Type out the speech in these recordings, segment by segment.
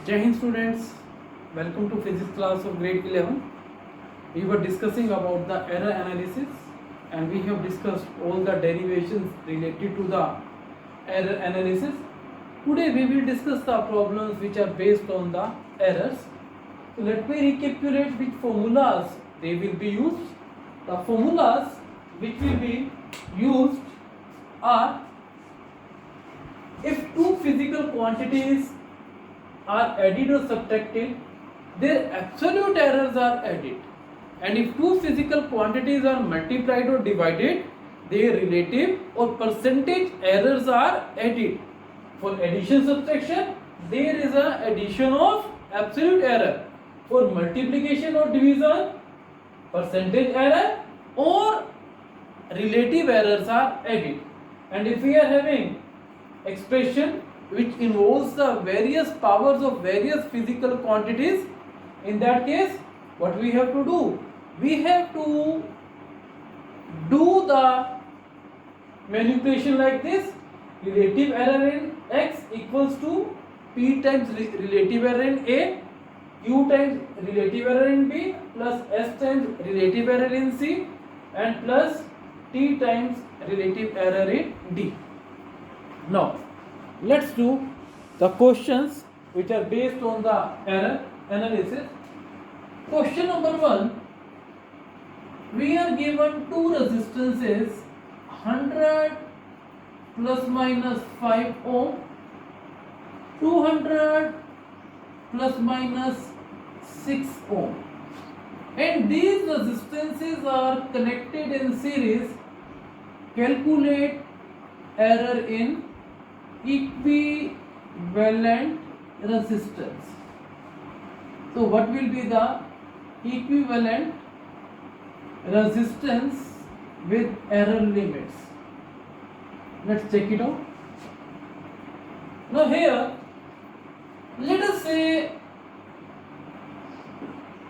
Jai Hind students, welcome to physics class of grade 11. We were discussing about the error analysis and we have discussed all the derivations related to the error analysis. Today we will discuss the problems which are based on the errors. So let me recapitulate which formulas they will be used. The formulas which will be used are: if two physical quantities are added or subtracted, their absolute errors are added, and if two physical quantities are multiplied or divided, their relative or percentage errors are added. For addition subtraction, there is an addition of absolute error. For multiplication or division, percentage error or relative errors are added. And if we are having expression which involves the various powers of various physical quantities, in that case what we have to do? We have to do the manipulation like this: relative error in x equals to p times relative error in a, q times relative error in b, plus s times relative error in c, and plus t times relative error in d. Now let's do the questions which are based on the error analysis. Question number 1, we are given two resistances, 100 plus minus 5 ohm, 200 plus minus 6 ohm, and these resistances are connected in series. Calculate error in equivalent resistance. So what will be the equivalent resistance with error limits? Let's check it out. Now here, let us say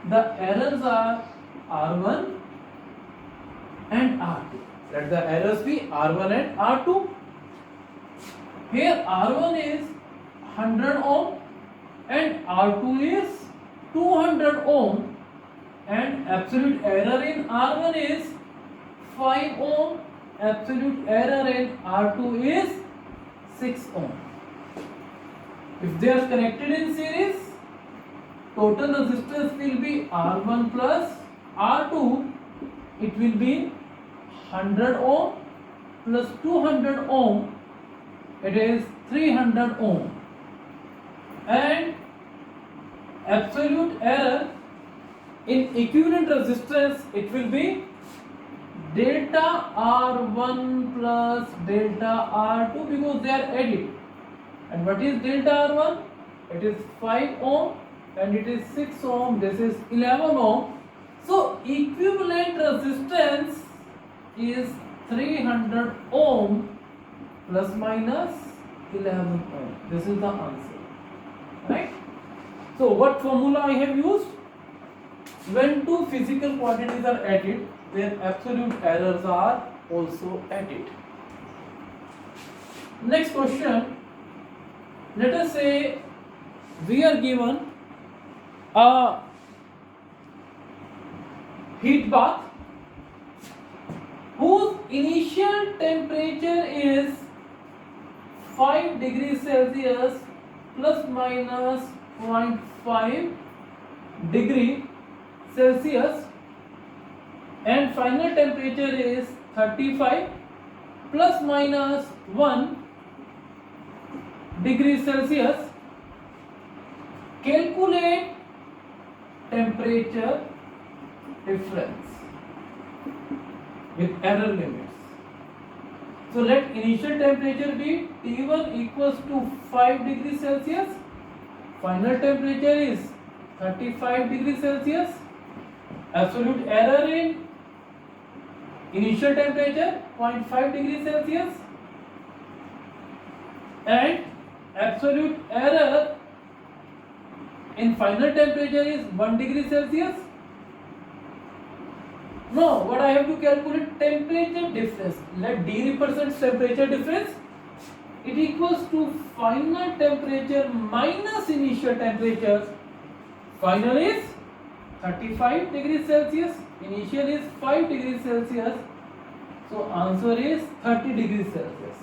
the errors are R1 and R2. Let the errors be R1 and R2. Here R1 is 100 ohm and R2 is 200 ohm, and absolute error in R1 is 5 ohm, absolute error in R2 is 6 ohm. If they are connected in series, total resistance will be R1 plus R2. It will be 100 ohm plus 200 ohm. It is 300 ohm, and absolute error in equivalent resistance, it will be delta R1 plus delta R2, because they are added. And what is delta R1? It is 5 ohm and it is 6 ohm. This is 11 ohm. So equivalent resistance is 300 ohm plus minus 11 ohm. This is the answer, right? So what formula I have used? When two physical quantities are added, their absolute errors are also added. Next question. Let us say we are given a heat bath whose initial temperature is 5 degrees Celsius plus minus 0.5 degree Celsius, and final temperature is 35 plus minus 1 degree Celsius. Calculate temperature difference with error limits. So let initial temperature be T1 equals to 5 degrees Celsius, final temperature is 35 degrees Celsius, absolute error in initial temperature 0.5 degrees Celsius, and absolute error in final temperature is 1 degree Celsius. Now what I have to calculate? Temperature difference. Let D represents temperature difference it equals to final temperature minus initial temperature. Final is 35 degrees Celsius, initial is 5 degrees Celsius. So answer is 30 degrees Celsius.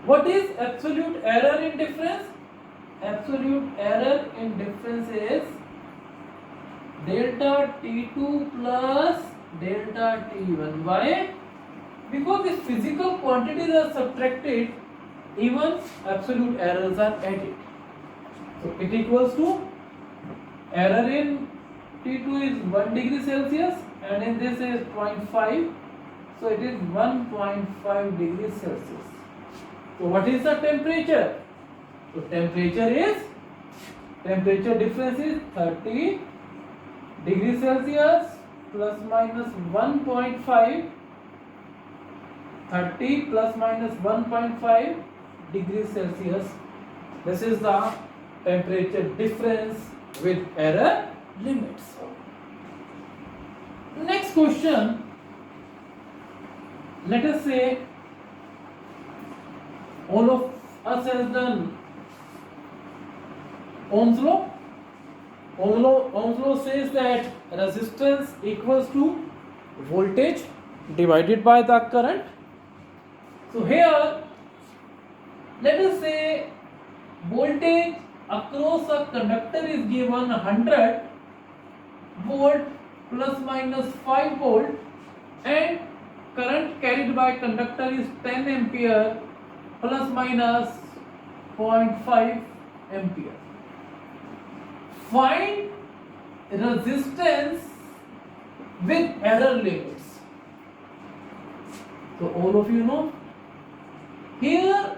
What is absolute error in difference? Absolute error in difference is delta T2 plus delta T1. Why? Because if physical quantities are subtracted, even absolute errors are added. So it equals to error in T2 is 1 degree Celsius and in this is 0.5. So it is 1.5 degrees Celsius. So what is the temperature? So temperature difference is 30 degrees Celsius plus minus 1.5. 30 plus minus 1.5 degrees Celsius. This is the temperature difference with error limits. Next question. Let us say all of us has done Ohm's law. Ohm's law says that resistance equals to voltage divided by the current. So here, let us say voltage across a conductor is given 100 volt plus minus 5 volt and current carried by conductor is 10 ampere plus minus 0.5 ampere. Find resistance with error limits. So all of you know. Here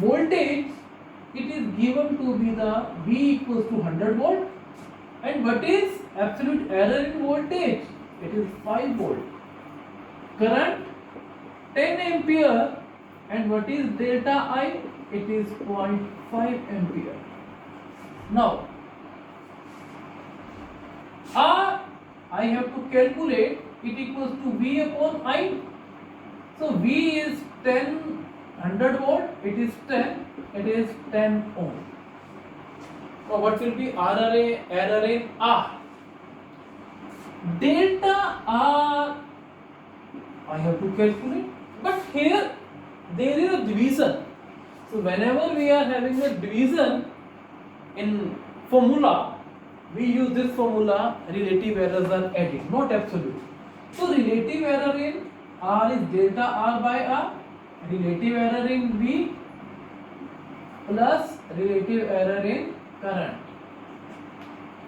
voltage, it is given to be the V equals to 100 volt and what is absolute error in voltage? It is 5 volt. Current 10 ampere and what is delta I? It is 0.5 ampere. Now R I have to calculate, it equals to V upon I. So V is 100 volt, it is 10 ohm. So what will be error in R? Delta R I have to calculate, but here there is a division. So whenever we are having a division in formula, we use this formula, relative errors are added, not absolute. So relative error in R is delta R by R, relative error in V plus relative error in current.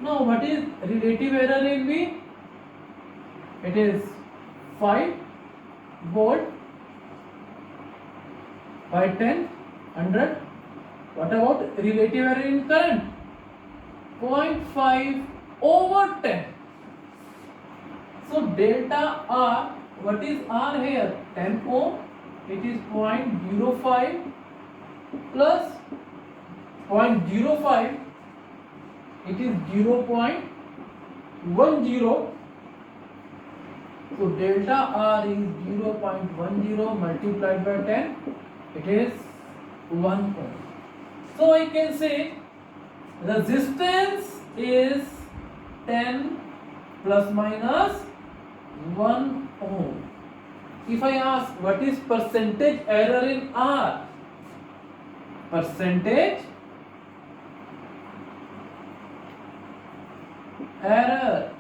Now what is relative error in V? It is 5 volt by 10, 100. What about relative error in current? 0.5 over 10. So delta R, what is R here? 10 ohm. It is 0.05 plus 0.05. It is 0.10. So delta R is 0.10 multiplied by 10. It is 1 ohm. So I can say resistance is 10 plus minus 1 ohm. If I ask what is percentage error in R? Percentage error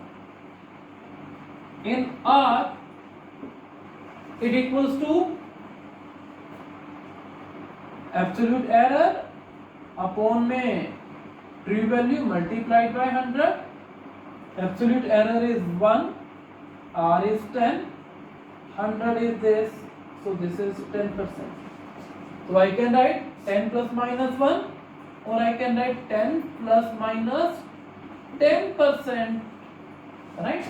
in R, it equals to absolute error upon में true value multiplied by 100. Absolute error is 1, R is 10, 100 is this, so this is 10%. So I can write 10 plus minus 1 or I can write 10 plus minus 10%, right?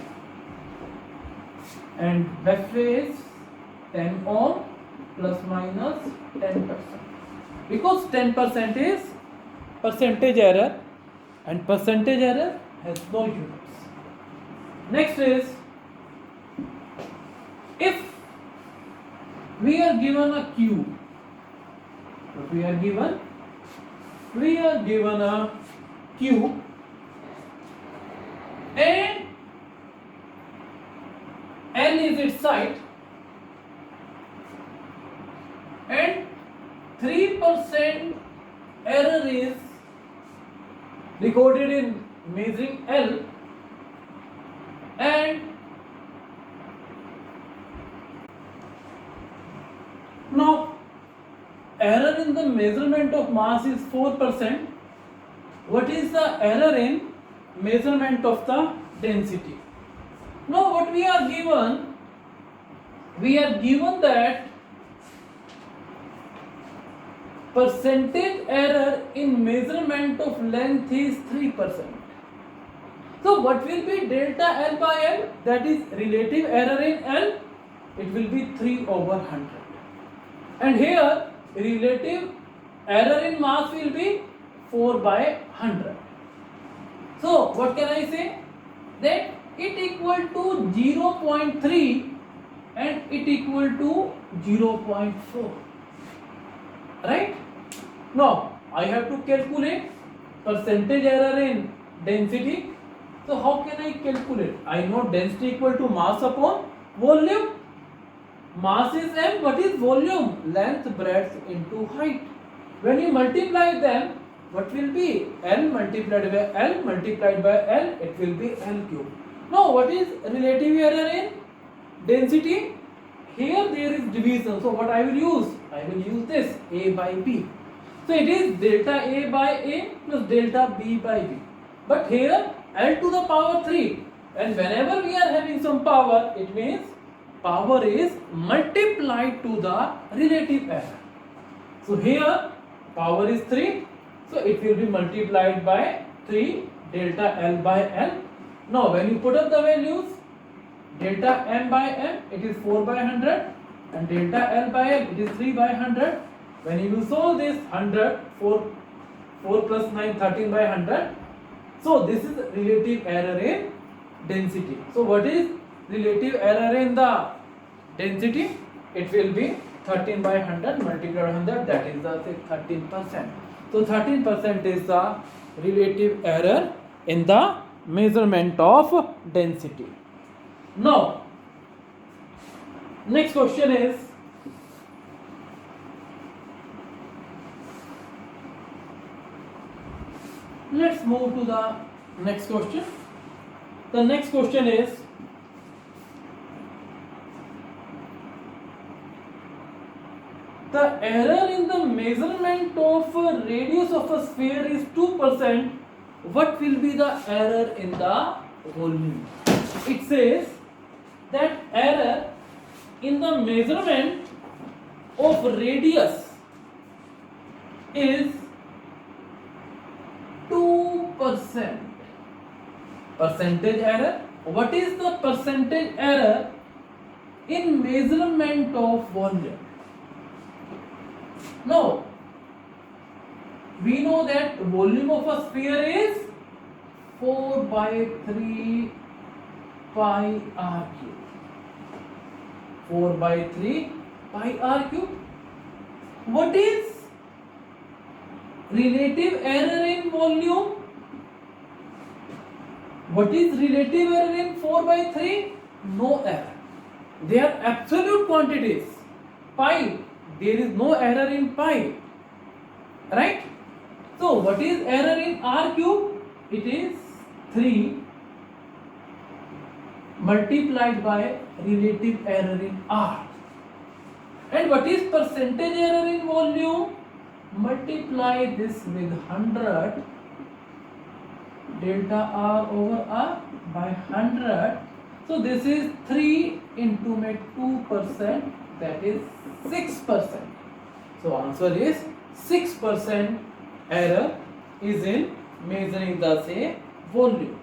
And best way is 10 ohm plus minus 10%, because 10% is percentage error and percentage error has no units. Next is, if we are given a cube What we are given? We are given a cube and L is its side and 3% error is recorded in measuring L, and now error in the measurement of mass is 4%. What is the error in measurement of the density? Now what we are given? We are given that percentage error in measurement of length is 3%. So what will be delta L by L? That is relative error in L. It will be 3/100. And here relative error in mass will be 4/100. So what can I say? That it equal to 0.3 and it equal to 0.4. Right? Now I have to calculate percentage error in density. So how can I calculate? I know density equal to mass upon volume. Mass is m, what is volume? Length, breadth into height. When you multiply them, what will be? L multiplied by L multiplied by L, it will be L cube. Now what is relative error in density? Here there is division. So what I will use? I will use this A by B. So it is delta A by A plus delta B by B. But here L to the power 3. And whenever we are having some power, it means power is multiplied to the relative error. So here power is 3. So it will be multiplied by 3 delta L by L. Now when you put up the values, delta M by M, it is 4/100 and delta L by L, it is 3/100. When you will solve this 100, 4 plus 9, 13/100. So this is relative error in density. So what is relative error in the density? It will be 13/100 multiplied by 100, that is the 13%. So 13% is the relative error in the measurement of density. Now, next question is, let's move to the next question. The next question is, the error in the measurement of radius of a sphere is 2%. What will be the error in the volume? It says that error in the measurement of radius is 2%. Percentage error. What is the percentage error in measurement of volume? Now, we know that volume of a sphere is 4/3 pi r cube. 4/3 pi r cube. What is relative error in volume? What is relative error in 4/3? No error. They are absolute quantities. Pi, there is no error in pi. Right? So what is error in r cube? It is 3 multiplied by relative error in r. And what is percentage error in volume? Multiply this with 100 delta r over r by 100. So this is 3 into 2%, that is 6%. So answer is 6% error is in measuring the say volume.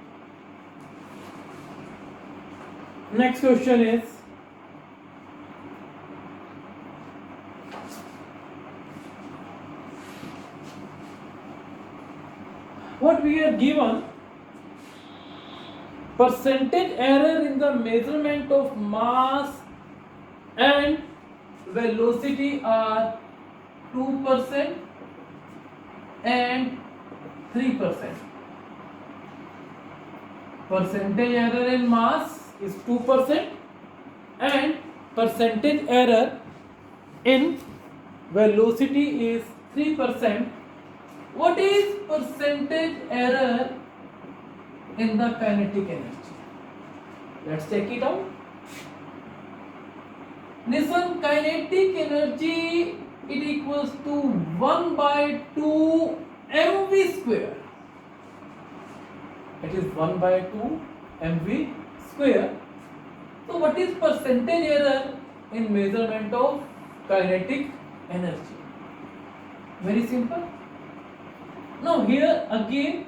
Next question is, what we are given, percentage error in the measurement of mass and velocity are 2% and 3%. Percentage error in mass is 2% and percentage error in velocity is 3%. What is percentage error in the kinetic energy? Let's check it out. Listen, kinetic energy it equals to 1 by 2 mv square. It is 1 by 2 mv square. So what is percentage error in measurement of kinetic energy? Very simple. Now here again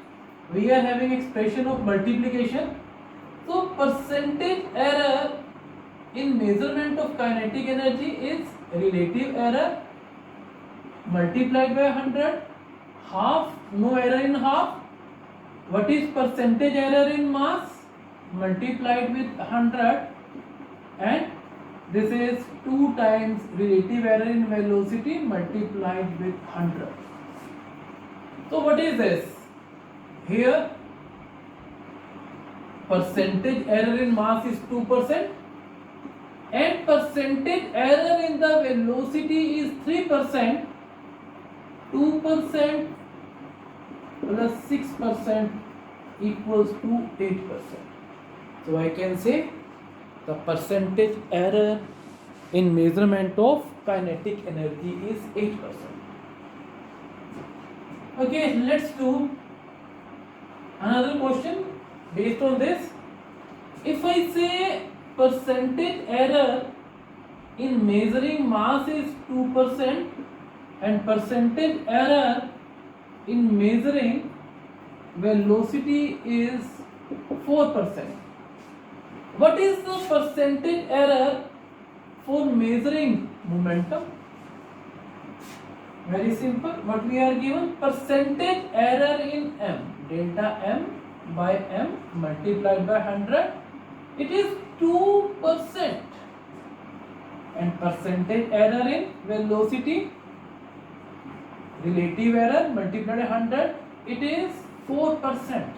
we are having expression of multiplication. So percentage error in measurement of kinetic energy is relative error multiplied by 100, half, no error in half. What is percentage error in mass? Multiplied with 100, and this is 2 times relative error in velocity multiplied with 100. So what is this? Here percentage error in mass is 2% and percentage error in the velocity is 3%. 2% plus 6% equals to 8%. So I can say the percentage error in measurement of kinetic energy is 8%. Okay, let's do another question based on this. If I say percentage error in measuring mass is 2% and percentage error in measuring velocity is 4%. What is the percentage error for measuring momentum? Very simple. What we are given? Percentage error in m, delta m by m multiplied by 100. It is 2%. And percentage error in velocity, relative error multiplied by 100, it is 4%.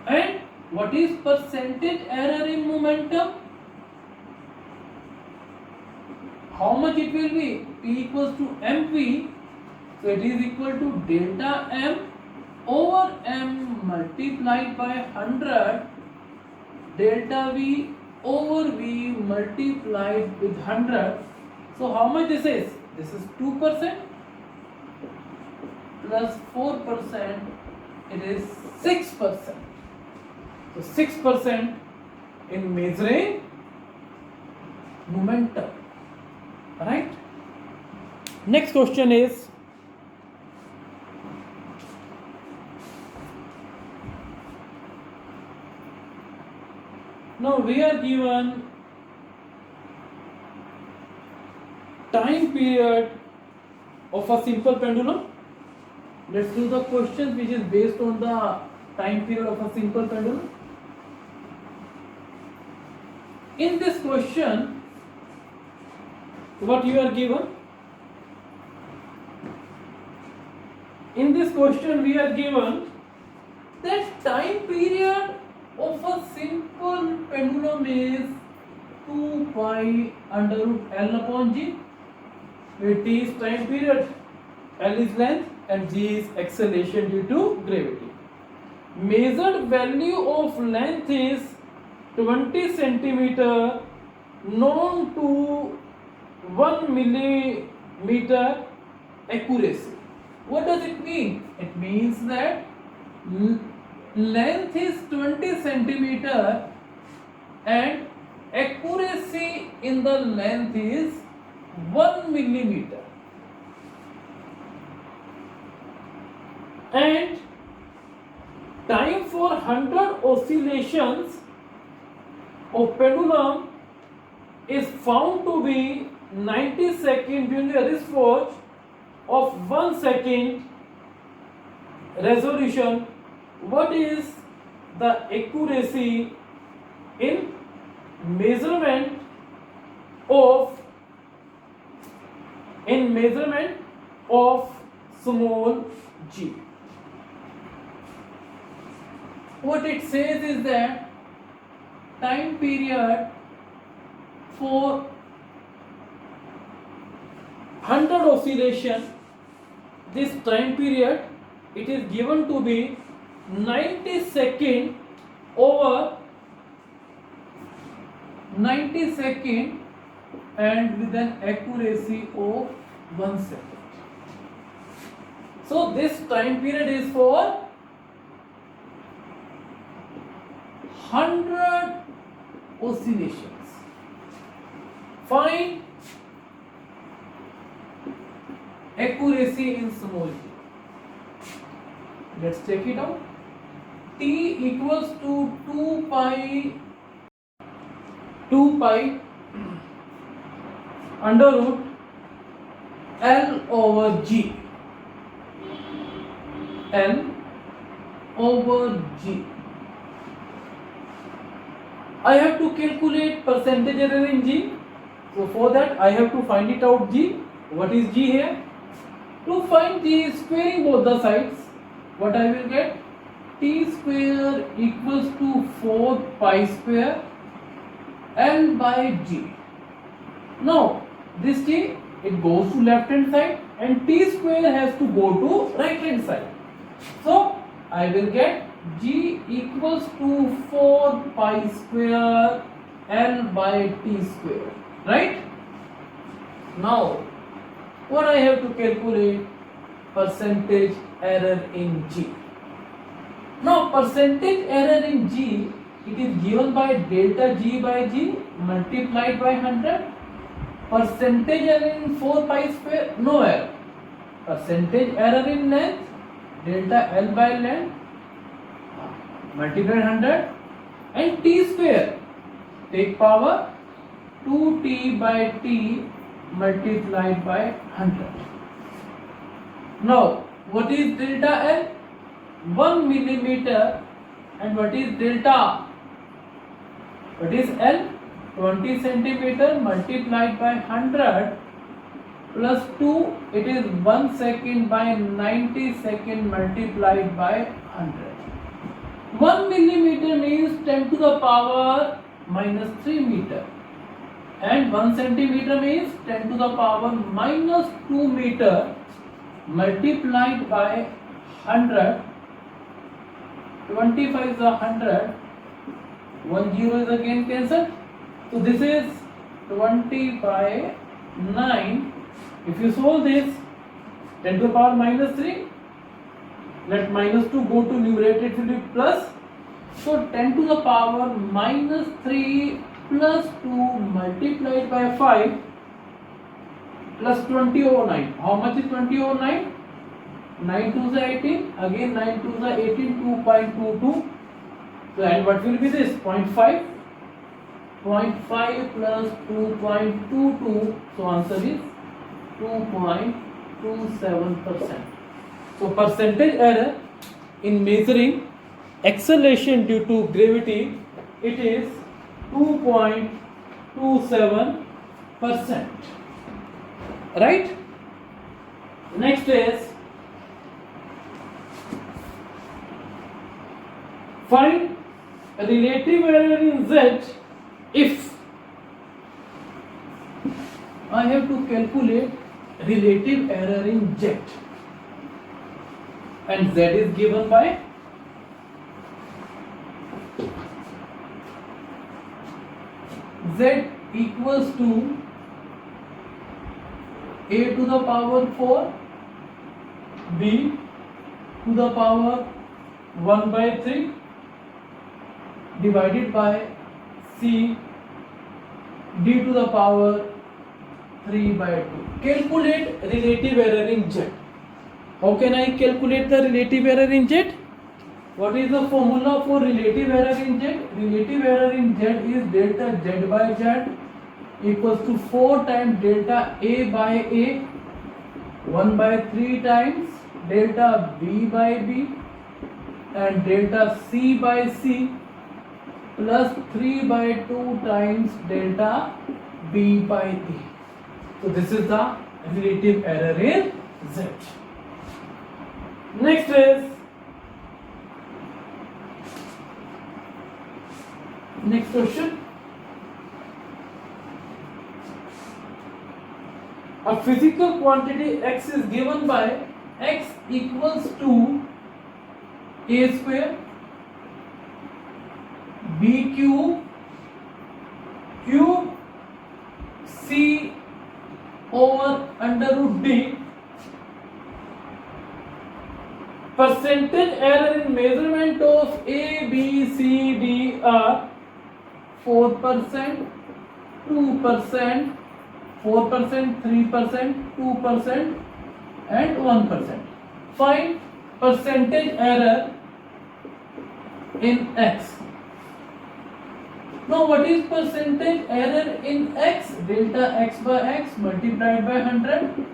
And what is percentage error in momentum? How much it will be? P equals to mv. So it is equal to delta m over m multiplied by 100, delta v over v multiplied with 100. So how much this is? This is 2% plus 4%, it is 6%. So 6% in measuring momentum. Right? Next question is, now we are given time period of a simple pendulum. Let's do the question which is based on the time period of a simple pendulum. In this question, what you are given? In this question we are given that time period of a simple pendulum is 2 pi under root L upon G, where T is time period, L is length and G is acceleration due to gravity. Measured value of length is 20 centimeter, known to 1 millimeter accuracy. What does it mean? It means that length is 20 centimeter and accuracy in the length is 1 millimeter. And time for 100 oscillations of pendulum is found to be 90 seconds during the wristwatch of 1 second resolution. What is the accuracy in measurement of small g. What it says is that time period for 100 oscillation, this time period, it is given to be 90 second over 90 second and with an accuracy of 1 second. So this time period is for 100 oscillations. Find accuracy in small g. Let's check it out. T equals to 2 pi under root L over G. L over G. I have to calculate percentage error in G. So for that I have to find it out G. What is G here? To find G, squaring both the sides, what I will get? T square equals to 4 pi square L by G. Now this G, it goes to left hand side and T square has to go to right hand side. So I will get G equals to 4 pi square L by T square, right? Now what I have to calculate? Percentage error in G. Now percentage error in G, it is given by delta G by G multiplied by 100. Percentage error in 4 pi square, no error. Percentage error in length, delta L by length multiplied 100 and T square, take power 2T by T multiplied by 100. Now what is delta L? 1 millimeter. And what is delta? What is L? 20 centimeter multiplied by 100 plus 2, it is 1 second by 90 second multiplied by 100. 1 millimeter means 10 to the power minus 3 meter. And 1 centimeter means 10 to the power minus 2 meter multiplied by 100. 25 is 100. 1 0 is again cancelled. So this is 20 by 9. If you solve this, 10 to the power minus 3. Let minus 2 go to numerator, it will be plus. So 10 to the power minus 3 plus 2 multiplied by 5 plus 20 over 9. How much is 20 over 9? 9 2 is 18. Again 9 2 is 18. 2.22. So and what will be this? 0.5. 0.5 plus 2.22. So answer is 2.27%. So percentage error in measuring acceleration due to gravity, it is 2.27%. Right? Next is find relative error in Z if I have to calculate relative error in Z. And Z is given by Z equals to A to the power 4, B to the power 1 by 3 divided by C D to the power 3 by 2. Calculate relative error in Z. How can I calculate the relative error in Z? What is the formula for relative error in Z? Relative error in Z is delta Z by Z equals to 4 times delta A by A, 1 by 3 times delta B by B and delta C by C plus 3 by 2 times delta B by B. So this is the relative error in Z. Next is next question. A physical quantity x is given by x equals to a square b cube cube c over under root d. Percentage error in measurement of A, B, C, D are 4%, 2%, 4%, 3%, 2% and 1%. Find percentage error in X. Now what is percentage error in X? Delta X by X multiplied by 100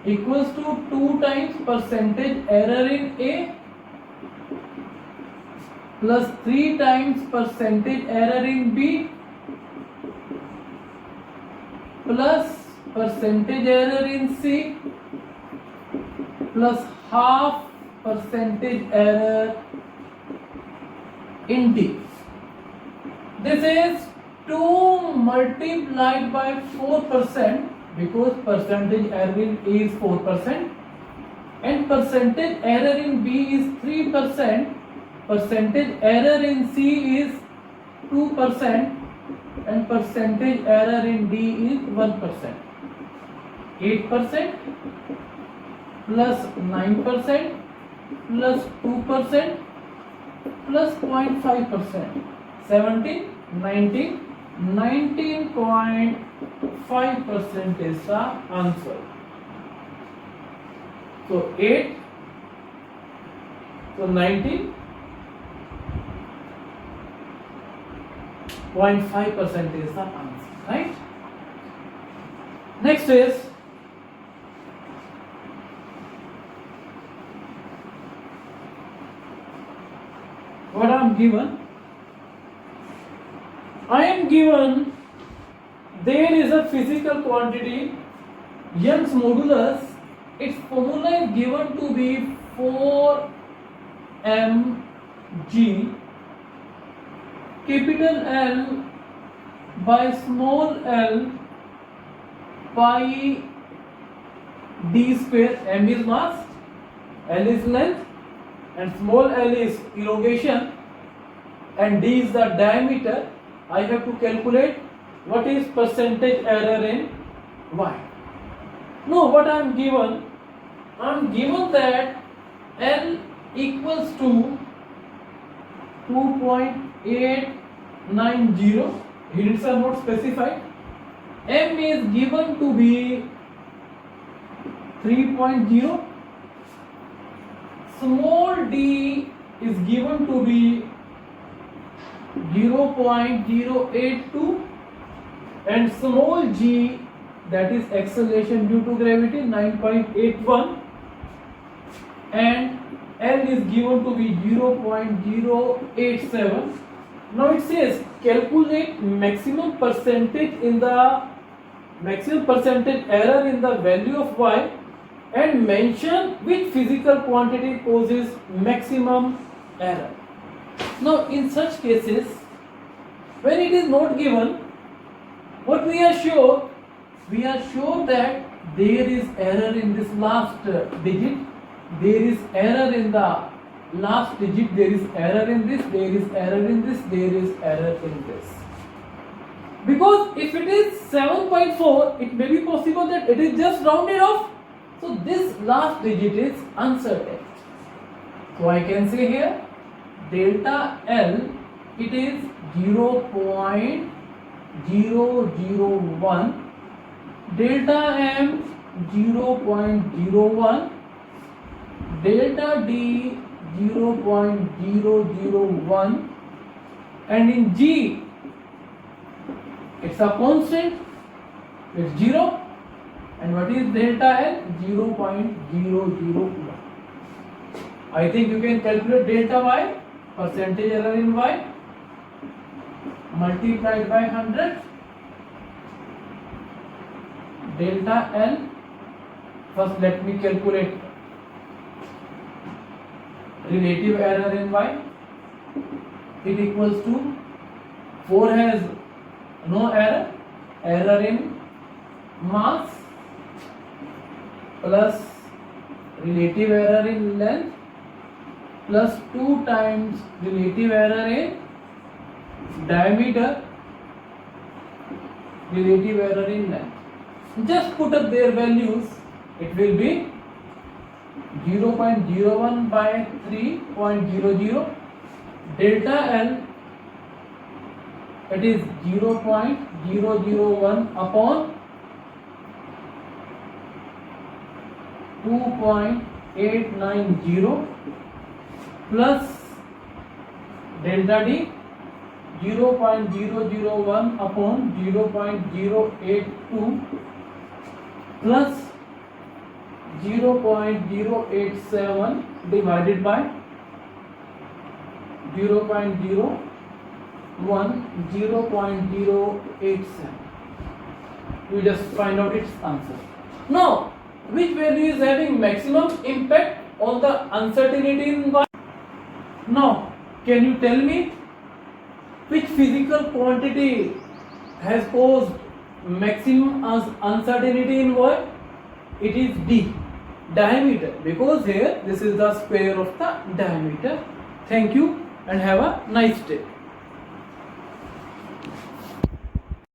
equals to 2 times percentage error in A plus 3 times percentage error in B plus percentage error in C plus half percentage error in D. This is 2 multiplied by 4% because percentage error in A is 4% and percentage error in B is 3%, percentage error in C is 2% and percentage error in D is 1%. 8% plus 9% plus 2% plus 0.5%. 17, 19, 19.5% is the answer. So 8, so 19.5% is the answer, right? Next is what I am given. I am given there is a physical quantity Young's modulus. Its formula is given to be 4mg capital L by small l pi d square. M is mass, L is length and small l is elongation and d is the diameter. I have to calculate what is percentage error in Y. Now what I am given? I am given that L equals to 2.890. Units are not specified. M is given to be 3.0. Small d is given to be 0.082 and small g, that is acceleration due to gravity, 9.81 and L is given to be 0.087. Now it says calculate maximum percentage error in the value of Y and mention which physical quantity causes maximum error. Now in such cases, when it is not given, what we are sure? We are sure that there is error in this last digit, there is error in the last digit, there is error in this, there is error in this, there is error in this. Because if it is 7.4, it may be possible that it is just rounded off. So this last digit is uncertain. So I can say here delta L, it is 0.001, delta M 0.01, delta D 0.001 and in G it's a constant, it's 0 and what is delta L? 0.001. I think you can calculate delta Y, percentage error in Y multiplied by 100, delta L First, let me calculate relative error in y. It equals to 4 has no error, error in mass plus relative error in length plus 2 times relative error in diameter, relative error in length. Just put up their values. It will be 0.01 by 3.00. Delta L, it is 0.001 upon 2.890 plus delta D 0.001 upon 0.082 plus 0.087 divided by 0.01, 0.087. We just find out its answer. Now, which value is having maximum impact on the uncertainty in y? Now, can you tell me which physical quantity has caused maximum uncertainty in y? It is D, diameter, because here this is the square of the diameter. Thank you and have a nice day.